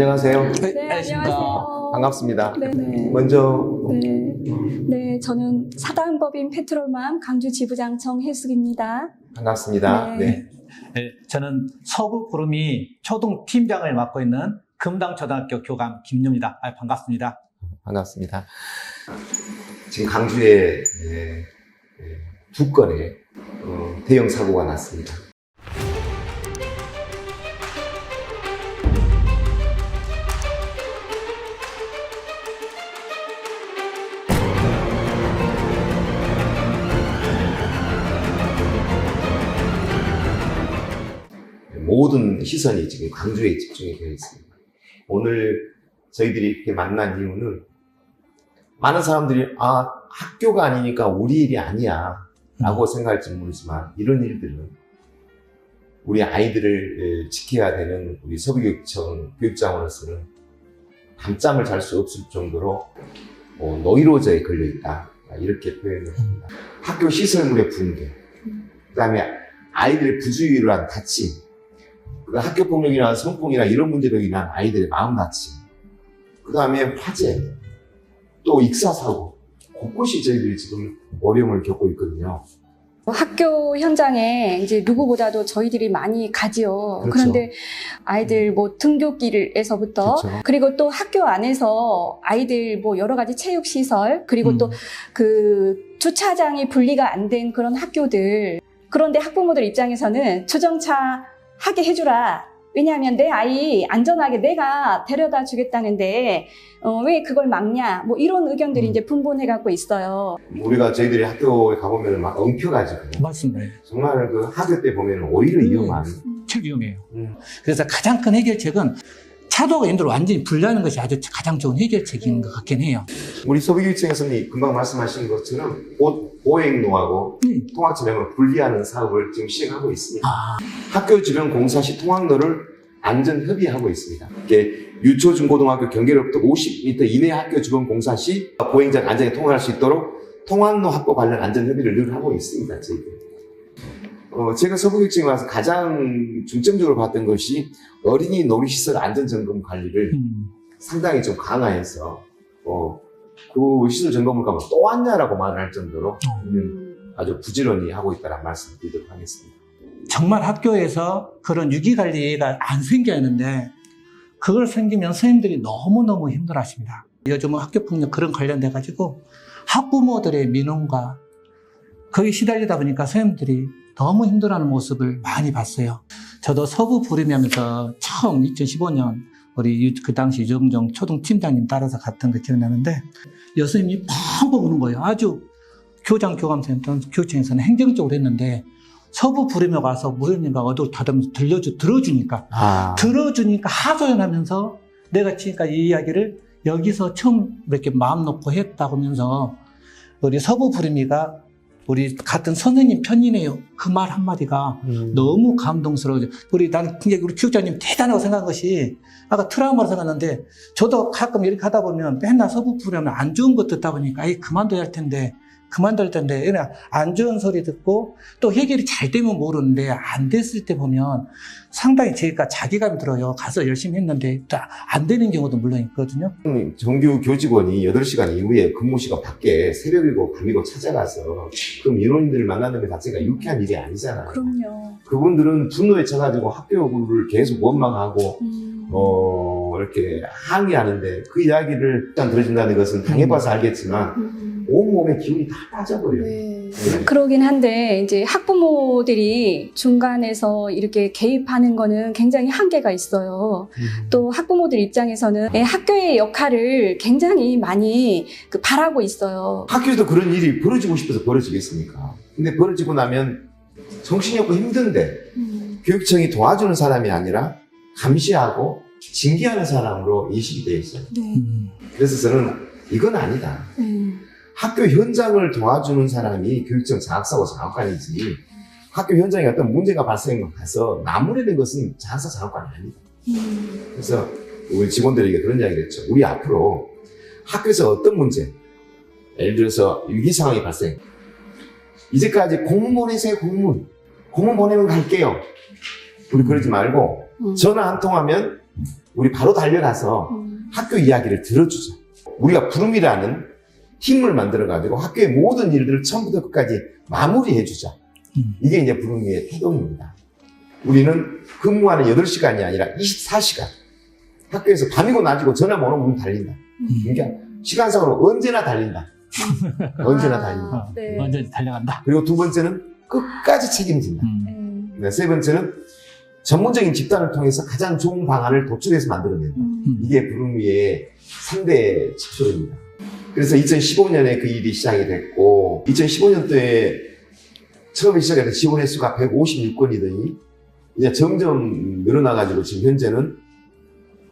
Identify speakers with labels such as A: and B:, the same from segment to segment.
A: 안녕하세요.
B: 네, 안녕하세요.
A: 반갑습니다.
B: 네네.
A: 먼저
B: 네, 저는 사단법인 페트롤맘 강주 지부장 정혜숙입니다.
A: 반갑습니다.
B: 네.
A: 네.
C: 네, 저는 서구구름이 초등팀장을 맡고 있는 금당초등학교 교감 김유입니다. 반갑습니다.
A: 반갑습니다. 지금 강주에 두 건의 대형 사고가 났습니다. 모든 시선이 지금 강주에 집중이 되어 있습니다. 오늘 저희들이 이렇게 만난 이유는 많은 사람들이 학교가 아니니까 우리 일이 아니야 라고 생각할지 모르지만 이런 일들은 우리 아이들을 지켜야 되는 우리 서부교육청 교육장으로서는 밤잠을 잘 수 없을 정도로 노이로제에 걸려있다 이렇게 표현을 합니다. 학교 시설물의 붕괴, 그 다음에 아이들의 부주의로 한 다침, 학교폭력이나 성폭력이나 이런 문제로 인한 아이들의 마음 다침, 그 다음에 화재, 또 익사사고, 곳곳이 저희들이 지금 어려움을 겪고 있거든요.
B: 학교 현장에 이제 누구보다도 저희들이 많이 가지요.
A: 그렇죠.
B: 그런데 아이들 뭐 등교길에서부터
A: 그렇죠.
B: 그리고 또 학교 안에서 아이들 뭐 여러 가지 체육시설 그리고 또 그 주차장이 분리가 안 된 그런 학교들, 그런데 학부모들 입장에서는 초정차 하게 해주라. 왜냐하면 내 아이 안전하게 내가 데려다 주겠다는데 왜 그걸 막냐, 뭐 이런 의견들이 이제 분분해갖고 있어요.
A: 우리가 저희들이 학교에 가보면 막 엉켜가지고
C: 맞습니다.
A: 정말 그 학교 때 보면 오히려 위험한
C: 제일 위험해요. 그래서 가장 큰 해결책은 차도가 인도를 완전히 분리하는 것이 아주 가장 좋은 해결책인 것 같긴 해요.
A: 우리 서부교육청에서는 금방 말씀하신 것처럼 보행로하고 통학지명을 분리하는 사업을 지금 시행하고 있습니다. 학교 주변 공사 시 통학로를 안전협의하고 있습니다. 유초, 중고등학교 경계로부터 50m 이내 학교 주변 공사 시 보행자가 안전하게 통학할 수 있도록 통학로 확보 관련 안전협의를 늘 하고 있습니다. 저희들. 제가 서부교육청에 와서 가장 중점적으로 봤던 것이 어린이 놀이시설 안전점검 관리를 상당히 좀 강화해서 그 시설 점검을 가면 또 왔냐라고 말을 할 정도로 아주 부지런히 하고 있다는 말씀 드리도록 하겠습니다.
C: 정말 학교에서 그런 유기관리가 안 생겨야 하는데 그걸 생기면 선생님들이 너무너무 힘들어 하십니다. 요즘은 학교폭력 그런 관련돼가지고 학부모들의 민원과 거기 시달리다 보니까 선생님들이 너무 힘들어하는 모습을 많이 봤어요. 저도 서부 부림하면서 처음 2015년 우리 그 당시 유정정 초등팀장님 따라서 갔던 거 기억나는데 여선생님이 펑펑 우는 거예요. 아주 교장, 교감센터, 교육청에서는 행정적으로 했는데 서부 부림에 가서 무선님과 어두를 닫으면서 들어주니까 하소연하면서 내가 지금까지 이 이야기를 여기서 처음 이렇게 마음 놓고 했다고 하면서 우리 서부 부림이가 우리 같은 선생님 편이네요. 그 말 한마디가 너무 감동스러워요. 나는 굉장히 우리 교육장님 대단하고 생각한 것이 아까 트라우마로 생각하는데 저도 가끔 이렇게 하다 보면 맨날 서부 부르면 안 좋은 거 듣다 보니까 그만둬야 할 텐데 이런 안 좋은 소리 듣고 또 해결이 잘 되면 모르는데 안 됐을 때 보면 상당히 제가 자괴감이 들어요. 가서 열심히 했는데 안 되는 경우도 물론 있거든요.
A: 정규 교직원이 8시간 이후에 근무시간 밖에 새벽이고 밤이고 찾아가서 그 민원인들을 만나는 것 자체가 유쾌한 일이 아니잖아요.
B: 그럼요.
A: 그분들은 분노에 쳐가지고 학교를 계속 원망하고 이렇게 항의하는데 그 이야기를 일단 들어준다는 것은 당해봐서 알겠지만 온몸에 기운이 다 빠져버려요.
B: 네. 그러긴 한데 이제 학부모들이 중간에서 이렇게 개입하는 거는 굉장히 한계가 있어요. 또 학부모들 입장에서는 학교의 역할을 굉장히 많이 바라고 있어요.
A: 학교에도 그런 일이 벌어지고 싶어서 벌어지겠습니까? 근데 벌어지고 나면 정신이 없고 힘든데 교육청이 도와주는 사람이 아니라 감시하고 징계하는 사람으로 인식이 되어 있어요.
B: 네.
A: 그래서 저는 이건 아니다. 학교 현장을 도와주는 사람이 교육청 장학사고 장학관이지 학교 현장에 어떤 문제가 발생해서 나무라는 것은 장학사 장학관이 아니다. 그래서 우리 직원들에게 그런 이야기를 했죠. 우리 앞으로 학교에서 어떤 문제, 예를 들어서 위기 상황이 발생, 이제까지 공문 보내세요. 공문 보내면 갈게요. 우리 그러지 말고 전화 한 통하면 우리 바로 달려가서 학교 이야기를 들어주자. 우리가 부름이라는 팀을 만들어가지고 학교의 모든 일들을 처음부터 끝까지 마무리해주자. 이게 이제 부름이의 태동입니다. 우리는 근무하는 8시간이 아니라 24시간. 학교에서 밤이고 낮이고 전화 못 오면 달린다. 그러니까 시간상으로 언제나 달린다. 언제나 달린다.
B: 네.
C: 완전히 달려간다.
A: 그리고 두 번째는 끝까지 책임진다. 네, 세 번째는 전문적인 집단을 통해서 가장 좋은 방안을 도출해서 만들어낸다. 이게 부름이의 3대 지표입니다. 그래서 2015년에 그 일이 시작이 됐고 2015년도에 처음에 시작해서 지원 횟수가 156건이더니 이제 점점 늘어나가지고 지금 현재는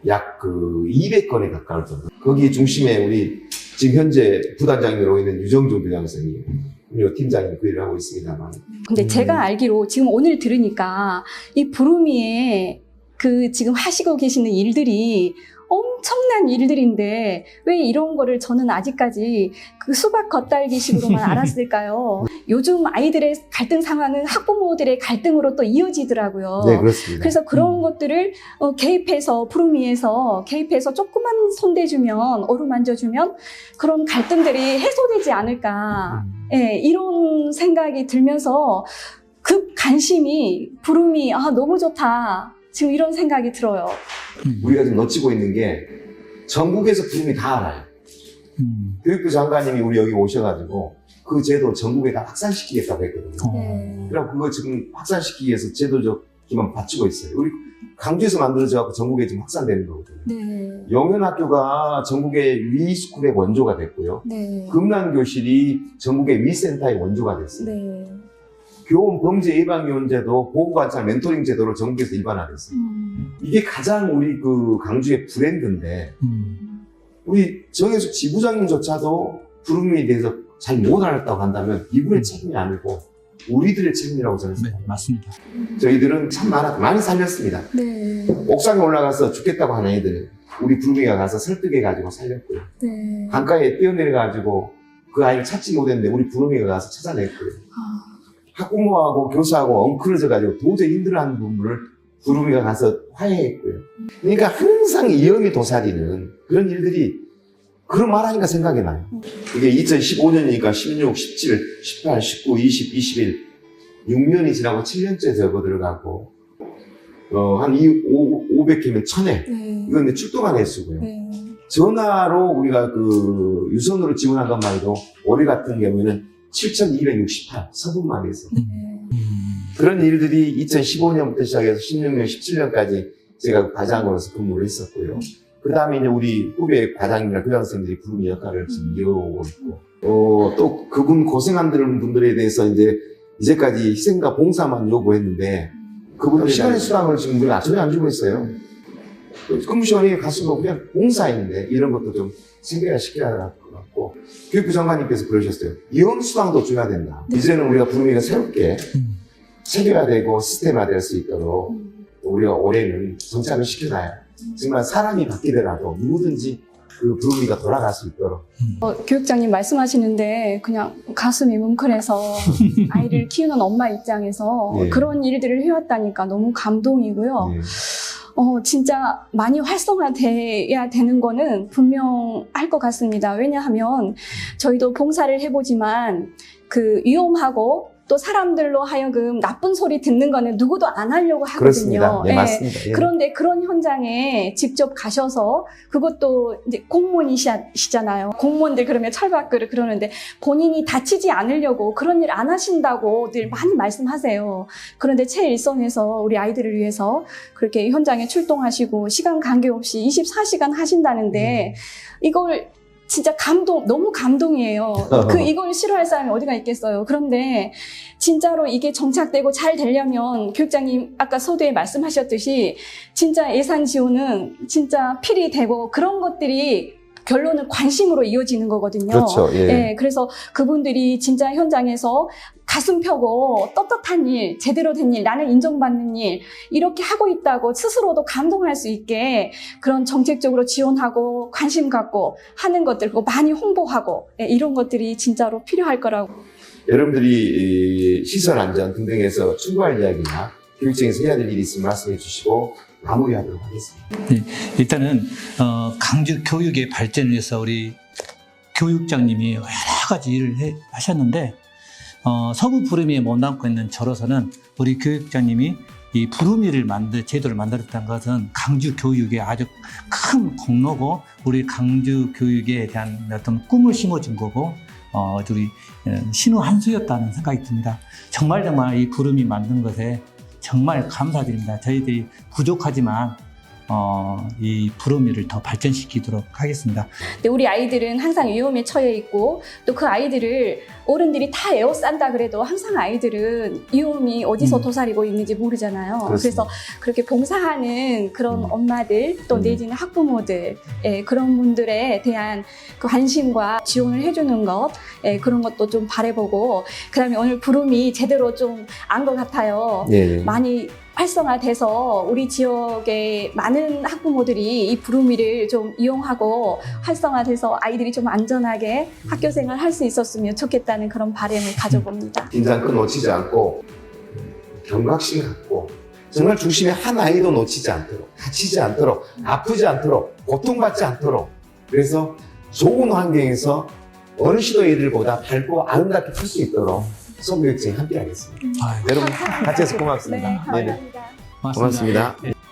A: 약 200건에 가까울 정도. 거기 중심에 우리 지금 현재 부단장님으로 있는 유정조 부장선생님, 그리고 팀장님 그 일을 하고 있습니다만.
B: 근데 제가 알기로 지금 오늘 들으니까 이 부르미에 그 지금 하시고 계시는 일들이 엄청난 일들인데 왜 이런 거를 저는 아직까지 그 수박 겉달기식으로만 알았을까요? 요즘 아이들의 갈등 상황은 학부모들의 갈등으로 또 이어지더라고요.
A: 네, 그렇습니다.
B: 그래서 그런 것들을 개입해서 부르미에서 개입해서 조금만 손대주면 어루만져주면 그런 갈등들이 해소되지 않을까. 예, 이런 생각이 들면서 급 관심이 부름이 너무 좋다. 지금 이런 생각이 들어요.
A: 우리가 지금 놓치고 있는 게 전국에서 부름이 다 알아요. 교육부 장관님이 우리 여기 오셔가지고 그 제도 전국에 다 확산시키겠다고 했거든요.
B: 네.
A: 그럼 그거 지금 확산시키기 위해서 제도적 기반 받치고 있어요. 우리 강주에서 만들어져서 전국에 지금 확산되는 거거든요.
B: 네.
A: 영현학교가 전국의 위스쿨의 원조가 됐고요.
B: 네.
A: 금난교실이 전국의 위센터의 원조가 됐어요.
B: 네.
A: 교원 범죄 예방위원제도 보호관찰 멘토링 제도로 전국에서 일반화됐어요. 이게 가장 우리 그 강주의 브랜드인데 우리 정혜숙 지부장님조차도 부름에 대해서 잘 못 알았다고 한다면 이분의 책임이 아니고 우리들의 책임이라고 저는
C: 네,
A: 생각합니다.
C: 맞습니다.
A: 저희들은 참 많이 살렸습니다.
B: 네.
A: 옥상에 올라가서 죽겠다고 하는 애들 우리 부름이가 가서 설득해가지고 살렸고요.
B: 네.
A: 강가에 뛰어내려가지고 그 아이를 찾지 못했는데 우리 부름이가 가서 찾아냈고요. 학부모하고 교사하고 엉클어져가지고 도저히 힘들어하는 부분을 부름이가 가서 화해했고요. 그러니까 항상 이영이 도사리는 그런 일들이 그런 말하니까 생각이 나요. 이게 2015년이니까 16, 17, 18, 19, 20, 21 6년이 지나고 7년째 접어 들어가고 한 500개면 1000회
B: 네.
A: 이건 근데 출동한 횟수고요.
B: 네.
A: 전화로 우리가 그 유선으로 지원한 것만 해도 올해 같은 경우에는 7,268 서분만 해서 그런 일들이 2015년부터 시작해서 16년, 17년까지 제가 과장으로서 근무를 했었고요. 그 다음에 이제 우리 후배 과장이나 교장선생님들이 부름의 역할을 지금 이어오고 있고, 또 그분 고생한 분들에 대해서 이제까지 희생과 봉사만 요구했는데, 그분들 시간의 수당을 지금 우리가 전혀 안 주고 있어요. 근무 시간에 가서 그냥 봉사인데, 이런 것도 좀 생겨야 시켜야 할 것 같고, 교육부 장관님께서 그러셨어요. 이혼 수당도 줘야 된다. 이제는 우리가 부름이가 새롭게 체계화 되고 시스템화 될 수 있도록 우리가 올해는 정착을 시켜놔야 정말 사람이 바뀌더라도 누구든지 그 부름이가 돌아갈 수 있도록.
B: 교육장님 말씀하시는데 그냥 가슴이 뭉클해서 아이를 키우는 엄마 입장에서
A: 네.
B: 그런 일들을 해왔다니까 너무 감동이고요.
A: 네.
B: 진짜 많이 활성화돼야 되는 거는 분명할 것 같습니다. 왜냐하면 저희도 봉사를 해보지만 그 위험하고 또 사람들로 하여금 나쁜 소리 듣는 거는 누구도 안 하려고 하거든요.
A: 그렇습니다. 네,
B: 예.
A: 맞습니다. 예.
B: 그런데 그런 현장에 직접 가셔서 그것도 이제 공무원이시잖아요. 공무원들 그러면 철밥거리 그러는데 본인이 다치지 않으려고 그런 일 안 하신다고 늘 많이 말씀하세요. 그런데 최일선에서 우리 아이들을 위해서 그렇게 현장에 출동하시고 시간 관계없이 24시간 하신다는데 이걸 진짜 너무 감동이에요. 이걸 싫어할 사람이 어디가 있겠어요. 그런데 진짜로 이게 정착되고 잘 되려면 교육장님 아까 서두에 말씀하셨듯이 진짜 예산 지원은 진짜 필히 되고 그런 것들이 결론은 관심으로 이어지는 거거든요.
A: 그렇죠. 예.
B: 네, 그래서 그분들이 진짜 현장에서 가슴 펴고 떳떳한 일, 제대로 된 일, 나는 인정받는 일 이렇게 하고 있다고 스스로도 감동할 수 있게 그런 정책적으로 지원하고 관심 갖고 하는 것들 그리고 많이 홍보하고 이런 것들이 진짜로 필요할 거라고.
A: 여러분들이 시설 안전 등등에서 충고할 이야기나 교육청에서 해야 될 일이 있으면 말씀해 주시고 마무리하도록 하겠습니다.
C: 일단은 강주 교육의 발전을 위해서 우리 교육장님이 여러 가지 일을 하셨는데 서구 부르미에 못 남고 있는 저로서는 우리 교육장님이 이 부르미를 제도를 만들었다는 것은 강주 교육의 아주 큰 공로고 우리 강주 교육에 대한 어떤 꿈을 심어준 거고 우리 신우 한 수였다는 생각이 듭니다. 정말 이 부르미 만든 것에 정말 감사드립니다. 저희들이 부족하지만 이 부르미를 더 발전시키도록 하겠습니다.
B: 근데 우리 아이들은 항상 위험에 처해 있고 또 그 아이들을 어른들이 다 에워싼다 그래도 항상 아이들은 위험이 어디서 도사리고 있는지 모르잖아요.
A: 그렇습니다.
B: 그래서 그렇게 봉사하는 그런 엄마들 또 내지는 학부모들 그런 분들에 대한 그 관심과 지원을 해주는 것 그런 것도 좀 바라보고 그다음에 오늘 부름이 제대로 좀 안 것 같아요.
A: 네.
B: 많이 활성화돼서 우리 지역의 많은 학부모들이 이 부르미를 좀 이용하고 활성화돼서 아이들이 좀 안전하게 학교 생활 할 수 있었으면 좋겠다는 그런 바람을 가져봅니다.
A: 긴장끈 놓치지 않고 경각심 갖고 정말 중심에 한 아이도 놓치지 않도록 다치지 않도록 아프지 않도록 고통받지 않도록 그래서 좋은 환경에서 어느 시도애들보다 밝고 아름답게 클 수 있도록 수업교육생이 함께 하겠습니다. 여러분 같이 해서 고맙습니다.
B: 네, 감사합니다.
A: 고맙습니다.